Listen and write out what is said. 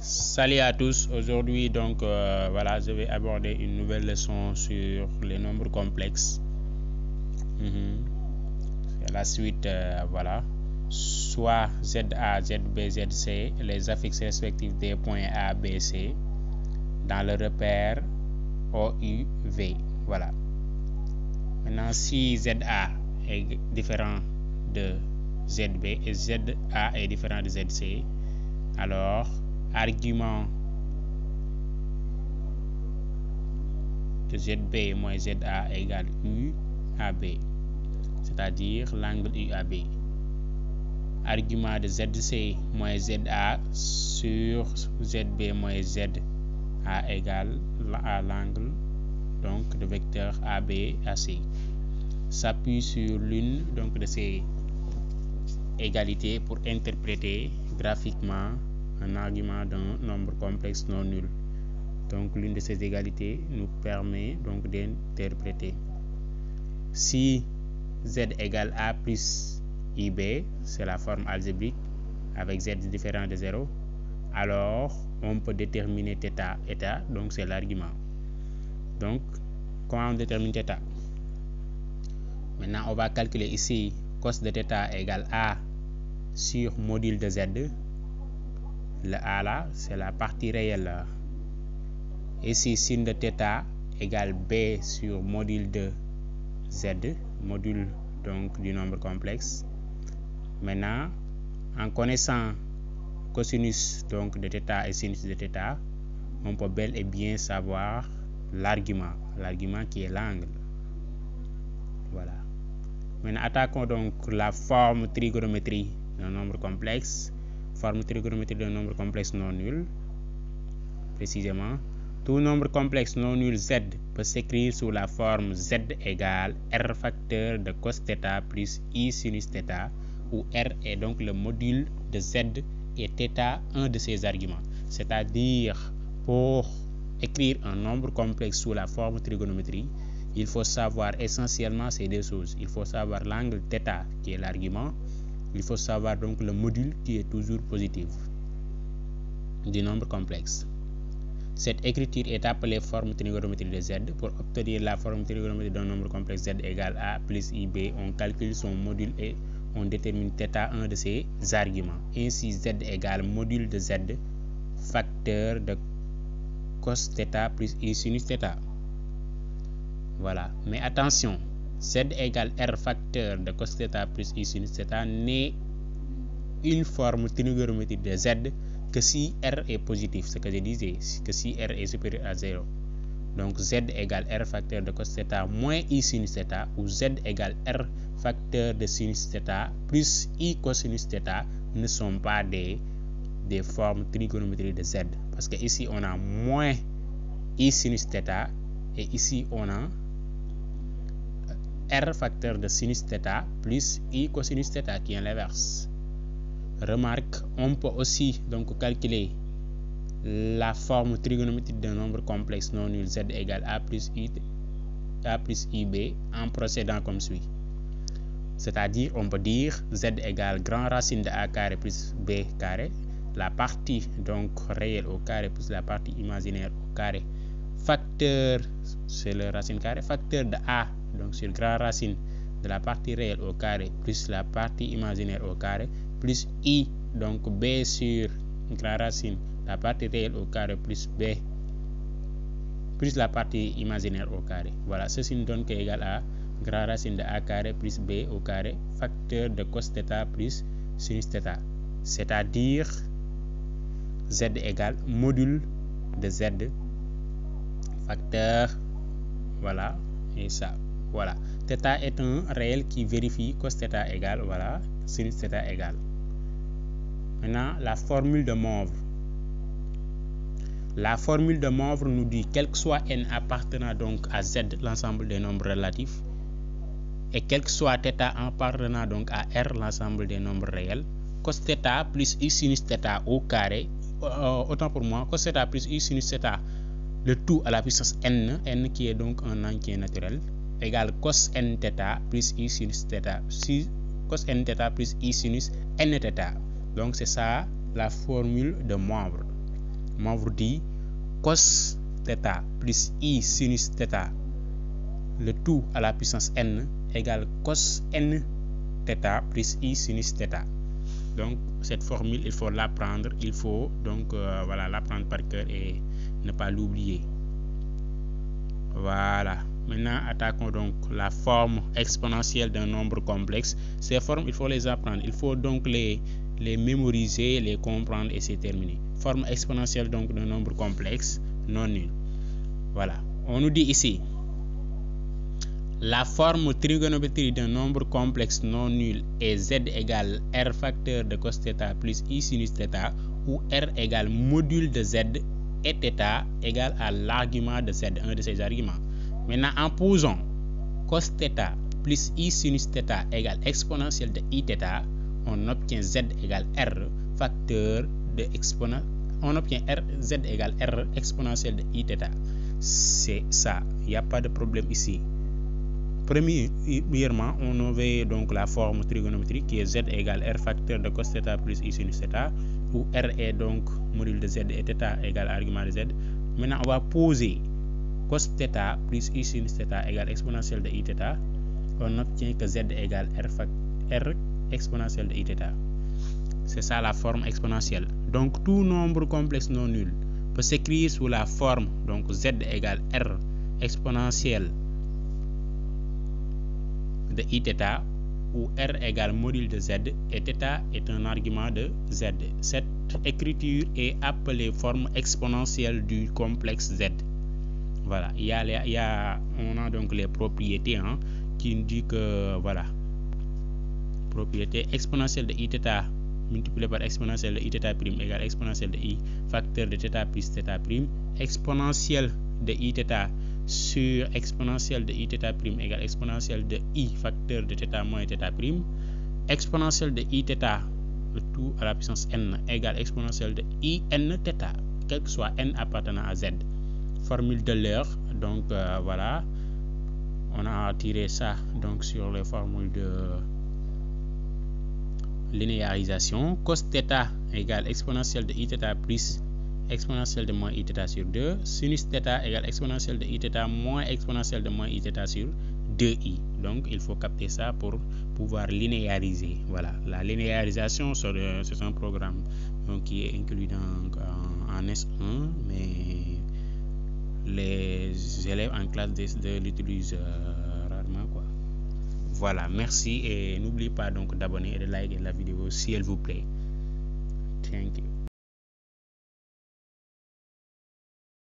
Salut à tous, aujourd'hui donc voilà, je vais aborder une nouvelle leçon sur les nombres complexes. C'est la suite, voilà. Soit ZA, ZB, ZC, les affixes respectifs des points A, B, C dans le repère OUV. Voilà. Maintenant, si ZA est différent de ZB et ZA est différent de ZC, alors argument de ZB moins ZA égale UAB, c'est-à-dire l'angle UAB. Argument de ZC moins ZA sur ZB moins ZA égale à l'angle donc de vecteur AB AC. S'appuie sur l'une donc de ces égalités pour interpréter graphiquement un argument d'un nombre complexe non nul. Donc l'une de ces égalités nous permet donc d'interpréter. Si Z égale A plus IB, c'est la forme algébrique avec Z différent de 0, alors on peut déterminer θ, donc c'est l'argument. Donc comment on détermine θ? Maintenant on va calculer ici cos de θ égale A sur module de Z. Le A là, c'est la partie réelle. Ici, sin de θ égale B sur module de Z, module donc du nombre complexe. Maintenant, en connaissant cosinus donc de θ et sinus de θ, on peut bel et bien savoir l'argument qui est l'angle. Voilà. Maintenant, attaquons donc la forme trigonométrie d'un nombre complexe. Forme trigonométrique d'un nombre complexe non nul. Précisément, tout nombre complexe non nul Z peut s'écrire sous la forme Z égale R facteur de cos θ plus I sinus θ, où R est donc le module de Z et θ un de ses arguments. C'est-à-dire, pour écrire un nombre complexe sous la forme trigonométrie, il faut savoir essentiellement ces deux choses. Il faut savoir l'angle θ qui est l'argument. Il faut savoir donc le module qui est toujours positif du nombre complexe. Cette écriture est appelée forme trigonométrique de Z. Pour obtenir la forme trigonométrique d'un nombre complexe Z égale A plus IB, on calcule son module et on détermine θ un de ses arguments. Ainsi, Z égale module de Z facteur de cos θ plus I sinus θ. Voilà. Mais attention, Z égale R facteur de cos θ plus I sinus θ n'est une forme trigonométrique de Z que si R est positif, ce que je disais, que si R est supérieur à 0. Donc Z égale R facteur de cos θ moins I sinus θ, ou Z égale R facteur de sinus θ plus I cosinus θ ne sont pas des formes trigonométriques de Z. Parce que ici on a moins I sinus θ et ici on a R facteur de sinus θ plus I cosinus θ qui est l'inverse. Remarque, on peut aussi donc calculer la forme trigonométrique d'un nombre complexe non nul Z égale A plus IB en procédant comme suit. C'est-à-dire, on peut dire Z égale grand racine de A carré plus B carré, la partie donc réelle au carré plus la partie imaginaire au carré, facteur, c'est le racine carré, facteur de A donc sur grand racine de la partie réelle au carré plus la partie imaginaire au carré, plus I, donc B sur grand racine, la partie réelle au carré plus B, plus la partie imaginaire au carré. Voilà, ceci nous donne que égal à grand racine de A carré plus B au carré, facteur de cos θ plus sinus θ. C'est-à-dire, Z égale module de Z, facteur, voilà, et ça, voilà. θ est un réel qui vérifie cos θ égale, voilà, sinus θ égale. Maintenant, la formule de Moivre. La formule de Moivre nous dit, quel que soit n appartenant donc à Z, l'ensemble des nombres relatifs, et quel que soit θ appartenant donc à R, l'ensemble des nombres réels, cos θ plus I sinus θ au carré, autant pour moi, cos θ plus I sinus θ, le tout à la puissance n qui est donc un entier naturel, égale cos nθ plus I sinus θ, cos nθ plus I sinus nθ. Donc c'est ça la formule de Moivre. Membre dit cos θ plus I sinus θ, le tout à la puissance n égale cos n θ plus I sinus θ. Donc cette formule, il faut l'apprendre, il faut donc voilà, l'apprendre par cœur et ne pas l'oublier. Voilà. Maintenant, attaquons donc la forme exponentielle d'un nombre complexe. Ces formes, il faut les apprendre. Il faut donc les mémoriser, les comprendre et c'est terminé. Forme exponentielle donc d'un nombre complexe non nul. Voilà. On nous dit ici la forme trigonométrique d'un nombre complexe non nul est z égale r facteur de cos θ plus I sinus θ, où r égale module de z et θ égale à l'argument de z, un de ces arguments. Maintenant, en posant cos θ plus I sinus θ égale exponentielle de Iθ, on obtient z égale r facteur de exponentielle. On obtient z égale r exponentielle de Iθ. C'est ça, il n'y a pas de problème ici. Premièrement, on avait donc la forme trigonométrique qui est z égale r facteur de cos θ plus I sinus θ, où r est donc module de z et θ égale argument de z. Maintenant, on va poser cos θ plus I sinus θ égale exponentielle de Iθ. On obtient que z égale r exponentielle de Iθ. C'est ça la forme exponentielle. Donc tout nombre complexe non nul peut s'écrire sous la forme donc z égale r exponentielle de Iθ, où r égale module de z et θ est un argument de z. Cette écriture est appelée forme exponentielle du complexe z. Voilà, on a donc les propriétés qui nous dit que voilà, propriété exponentielle de Iθ multiplié par exponentielle de Iθ prime égale exponentielle de I facteur de θ plus θ prime, exponentielle de Iθ sur exponentielle de Iθ prime égale exponentielle de I facteur de θ moins θ prime, exponentielle de Iθ, le tout à la puissance n égale exponentielle de I n θ, quel que soit n appartenant à z. Formule de l'heure, donc voilà, on a tiré ça donc sur les formules de linéarisation. Cos θ égale exponentielle de Iθ plus exponentielle de moins Iθ sur 2. Sinus θ égale exponentielle de Iθ moins exponentielle de moins Iθ sur 2i. Donc il faut capter ça pour pouvoir linéariser. Voilà, la linéarisation c'est un programme donc, qui est inclus en S1, mais les élèves en classe l'utilisent rarement quoi. Voilà, merci et n'oubliez pas donc d'abonner et de liker la vidéo si elle vous plaît. Thank you.